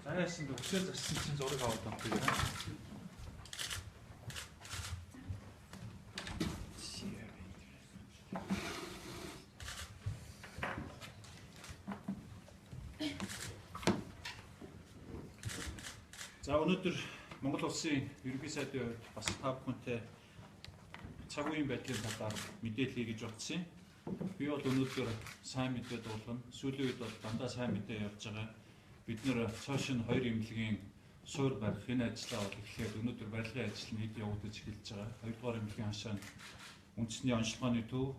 Заяасан өсөөр зассан чинь зураг аваад авдаг юм. За өнөөдөр Монгол улсын ерөнхий сайдын хувьд бас та бүхэнтэй цаг үеийн байдлын талаар мэдээлэл хийж өгсөн. Би бол өнөөдөр сайн мэдээ дуулгана. Сүүлийн үед бол дандаа сайн мэдээ явж байгаа. Бид нэр цоошин 2 эмнэлгийн суур барих энэ ажлаа бол эхлээд өнөөдөр барилгын ажил нийт явагдаж эхэлж байгаа. 2 дугаар эмнэлгийн хашаанд үндэсний онцлогооны төв,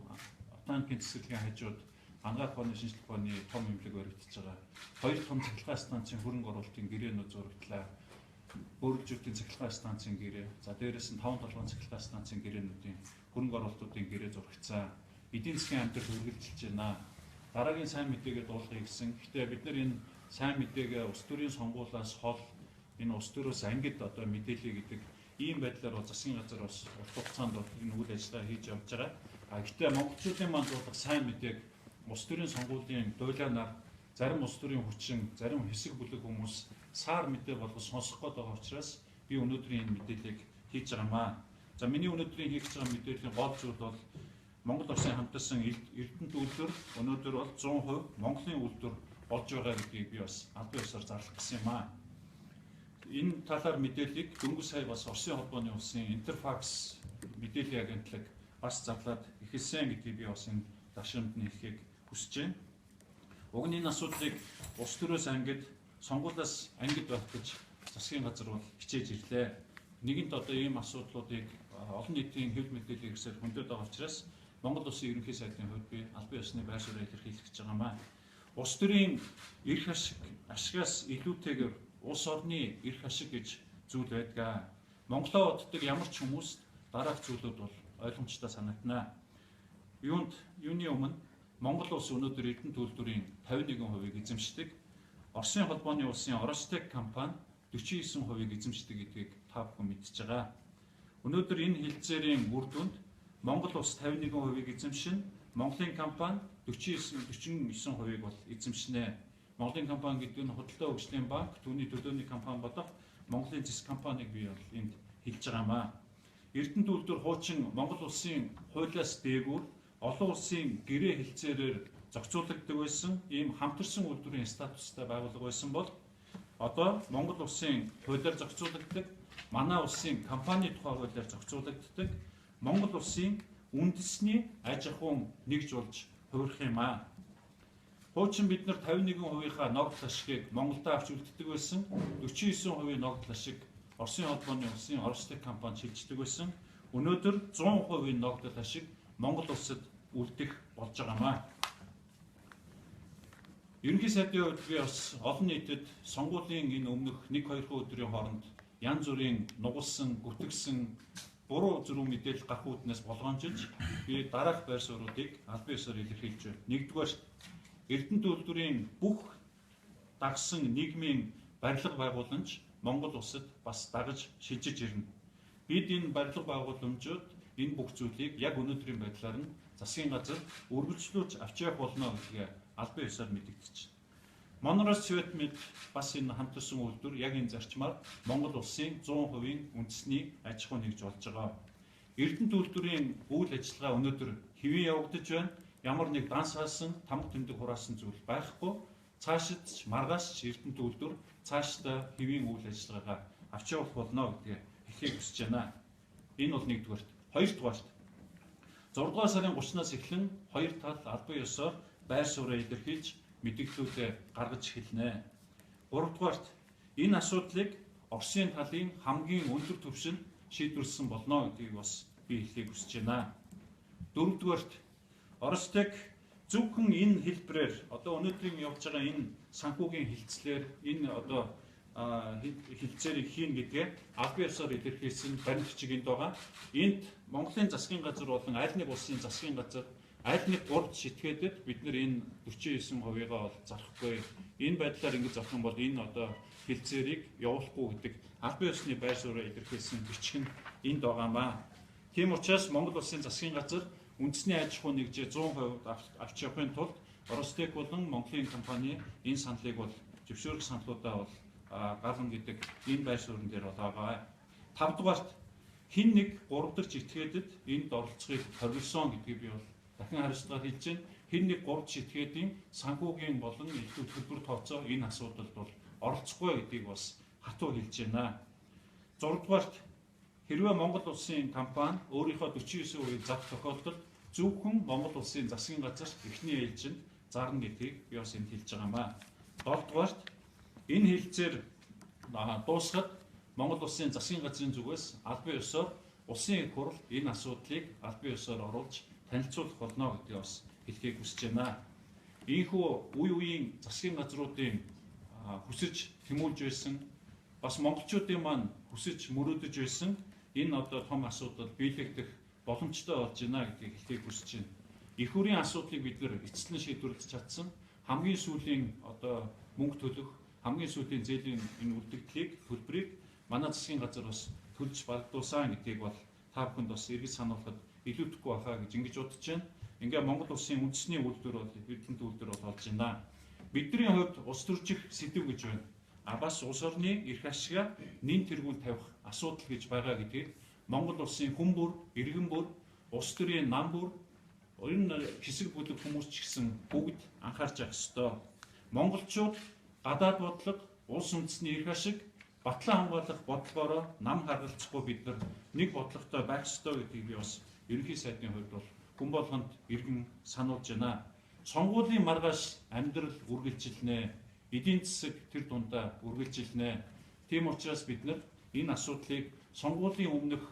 автоматикийн цэцэрлэгийн хажууд анагаах ухааны шинжлэх ухааны том эмнэлэг баригдаж байгаа. 2 том цахилгаан станцын хөрөнгө оруулалтын гэрээнүүд зурагдлаа. Бөөрөлжүүдийн цахилгаан станцын гэрээ, за дээрээс нь 5 толгойн цахилгаан станцын гэрээнүүдийн хөрөнгө оруулалтуудын гэрээ зурагцсан. Эдийн засгийн амьдрал үргэлжилж байна. Дараагийн сайн мэдээгээ дуулгая гэсэн. Гэхдээ бид нар энэ сайн мэдээгээ улс төрийн сонгуулиас хол энэ улс төрөөс ангид одоо мэдээлэл гэдэг ийм байдлаар бол засгийн газар бас урт хугацаанд энэ үйл ажиллагаа хийж явж байгаа. Гэхдээ монголчуудын манд дуулах сайн мэдээг улс төрийн сонгуулийн дуйлаанаар зарим улс төрийн хүчин, зарим хэсэг бүлэг хүмүүс саар мэдээ болгож сонсох гээд байгаа учраас би өнөөдрийн энэ мэдээллийг хийж байгаамаа. За миний өнөөдрийн хийж байгаа мэдээллийн гол зүйл бол Монгол Улсын хамтарсан Эрдэнэт үйлдвэр өнөөдөр бол 100% Монголын үйлдвэр болж байгаа гэдгийг би бас албан ёсоор зарлах гэсэн юм аа. Энэ талаар мэдээллийг дөнгөж сая бас Оросын холбооны улсын Интерфакс мэдээллийн агентлаг бас зарлаад эхэлсэн гэдгийг би бас энэ ташаамд нь хэлхийг хүсэж байна. Уг нь энэ асуудлыг улс төрөөс ангид сонгуулиас ангид байх гэж засгийн газар бол хичээж ирлээ. Нэгэнт одоо ийм асуудлуудыг олон нийтийн хэв мэдээллийн хэрэгсээр хөндөд байгаа учраас Монгол Улсын ерөнхий сайдын хувьд би албан ёсны байр сууриа илэрхийлэх гэж байгаамаа. Улс төрийн эрх ашигаас илүүтэйгээр улс орны эрх ашиг гэж зүйл байдаг. Монголоо боддог ямар ч хүмүүст дараах зүйлүүд бол ойлгомжтой санагдана. Юуны өмнө Монгол улс өнөөдөр Эрдэнэт үйлдвэрийн 51%-ийг эзэмшдэг. Оросын холбооны улсын Оростек компани 49%-ийг эзэмшдэг гэдгийг та бүхэн мэдж байгаа. Өнөөдөр энэ хэлцээрийн үр дүнд Монгол улс 51%-ийг эзэмшин, Монголын компани 49%-ийг бол эзэмшнэ. Монголын компани гэдэг нь Худалдаа хөгжлийн банк, түүний төлөөний компани болох Монголын зэс компанийг би бол энд хэлж байгаамаа. Эрдэнэт үйлдвэр хуучин Монгол улсын хуулиас дээгүүр олон улсын гэрээ хэлцээрээр зохицуулагддаг байсан ийм хамтарсан үйлдвэрийн статустай байгууллага байсан бол одоо Монгол улсын хуулиар зохицуулагддаг, манай улсын компани тухай хуулиар зохицуулагддаг Монгол улсын үндэсний аж ахуйн нэгж болж хувирах юм аа. Хуучин бид нар 51%-ийнхаа ногдол ашигыг Монголд авч үлддэг байсан, 49%-ийн ногдол ашиг Оросын холбооны улсын Оростек компани шилждэг байсан. Өнөөдөр 100%-ийн ногдол ашиг Монгол улсад үлдэх болж байгаамаа. Ерөнхий сайдын хувьд би бас олон нийтэд сонгуулийн энэ өмнөх 1-2 өдрийн хооронд янз бүрийн нугалсан, гүтгсэн буруу зүрх мэдээлэл гарах үүднээс болгоомжилж би дараах байр суурьуудыг албан ёсоор илэрхийлж байна. Нэгдүгээр Эрдэнэт үйлдвэрийн бүх дагсан нийгмийн барилга байгууламж Монгол улсад бас дагаж шилжиж ирнэ. Бид энэ барилга байгууламжууд энэ бүх зүйлийг яг өнөөдрийн байдлаар нь засгийн газар үргэлжлүүлж авч явах болно гэдгийг албан ёсоор мэдэгдэж байна. Монроос Цветмед бас энэ хамтарсан үйлдвэр яг энэ зарчмаар Монгол улсын 100%-ийн үндэсний аж ахуй нэгж болж байгаа. Эрдэнэт үйлдвэрийн үйл ажиллагаа өнөөдөр хэвэн явагдаж байна. Ямар нэг дансаасан, тамга тэмдэг хураасан зүйл байхгүй. Цаашид маргааш Эрдэнэт үйлдвэр цаашдаа хэвийн үйл ажиллагаагаа авч явах болно гэдгийг хэлхийг хүсэж байна. Энэ бол нэгдүгээрт. Хоёрдугаарт 6 дугаар сарын 30-наас эхлэн хоёр тал албан ёсоор байр сууриа илэрхийлж мэдээллүүдээ гаргаж эхэлнэ. 3 дугаарт энэ асуудлыг Оросын талын хамгийн өндөр түвшинд шийдвэрлсэн болно гэдгийг бас би хэлхийг хүсэж байна. 4 дугаарт Оростек зөвхөн энэ хэлбэрээр одоо өнөөдрийн явж байгаа энэ санхүүгийн хилцлэр энэ одоо хилцээрийг хийн гэдгээ албан ёсоор илэрхийлсэн баримт бичиг энд байгаа. Энд Монголын засгийн газар болон аль нэг улсын засгийн газар аль нэг гурд шитгээдэд бид нар энэ 49%-ийг бол зарахгүй. Энэ байдлаар ингэж зарах юм бол энэ одоо хилцээрийг явуулахгүй гэдэг албан ёсны байр суурьа илэрхийлсэн бичиг нь энд байгаамаа. Тийм учраас Монгол улсын засгийн газар үндэсний аж ахуй нэгжээ 100% авч явахын тулд Оростек болон Монголын компани энэ саналыг бол зөвшөөрөх саналуудаа бол гарна гэдэг энэ байр суурин дээр бол байгаа. 5 дугаарт хин нэг 3 дахь этгээдэд энд оролцохыг хориглосон гэдгийг би бол дахин хариуцлагаар хэлж байна. Хин нэг 3 дахь этгээдийн санхүүгийн болон элдв төлбөр тооцоо энэ асуудалд бол оролцохгүй гэдгийг бас хатуу хэлж байна. 6 дугаарт хэрвээ Монгол улсын компани өөрийнхөө 49% зах тохиолдолд зөвхөн Монгол улсын засгийн газар эхний ээлжинд зарна гэдгийг би бас энд хэлж байгаамаа. 7 дугаарт энэ хэлцээр дуусахад Монгол улсын засгийн газрын зүгээс албан ёсоор улсын их хурл энэ асуудлыг албан ёсоор оруулж танилцуулах болно гэдгийг бас хэлхийг хүсэж байна. Ийхүү үе үеийн засгийн газруудын хүсэж тэмүүлж байсан бас монголчуудын маань хүсэж мөрөөдөж байсан энэ одоо том асуудал биелэгдэх боломжтой болж байна гэдгийг хэлхийг хүсэж байна. Их хүрийн асуудлыг бид нэр эцэслэн шийдвэрлэж чадсан хамгийн сүүлийн одоо мөнгө төлөх хамгийн сүүлийн зээлийн энэ үлдэгдлийг төлбөрийг манай засгийн газар бас төлж багдуулсан гэдгийг бол та бүхэнд бас эргэж сануулахад илүүдэхгүй байхаа гэж ингэж бодож байна. Ингээ Монгол улсын үндэсний үйлдвэр бол эрдэнэт үйлдвэр бол болж байна. Бидний хувьд улс төрчих сэдв гэж байна. Бас улс орны эрх ашигаа нэн тэргүүнд тавих асуудал гэж байгаа гэдгийг Монгол улсын хүн бүр, иргэн бүр, улс төрийн нам бүр, энэ хэсэг бүлэг хүмүүс ч гэсэн бүгд анхаарч явах ёстой. Монголчууд гадаад бодлого, улс үндэсний эрх ашиг, батлан хамгаалах бодлогоороо нам харгалцахгүй бид нар нэг бодлоготой байх ёстой гэдгийг би бас ерөнхий сайдын хувьд бол хүн болгонд иргэн сануулж байна. Сонгуулийн маргааш амьдрал үргэлжилнэ. Эдийн засаг тэр дундаа үргэлжилнэ. Тийм учраас бид нар энэ асуудлыг сонгуулийн өмнөх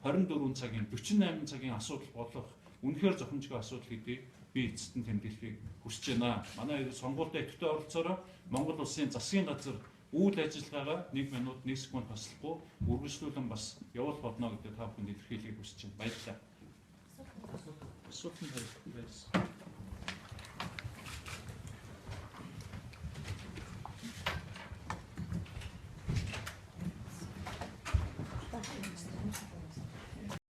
24 цагийн 48 цагийн асуудал болох үнэхээр зохимжгүй асуудал гэдгийг би эцэст нь тэмдэглэхийг хүсэж байна. Манай сонгуульд идэвхтэй оролцоороо Монгол улсын засгийн газар үйл ажиллагаагаа 1 минут 1 секунд хослохгүй үргэлжлүүлэн бас явуулах болно гэдэг та бүхэнд илэрхийлэхийг хүсэж байна. Баярлалаа. Асуулт нь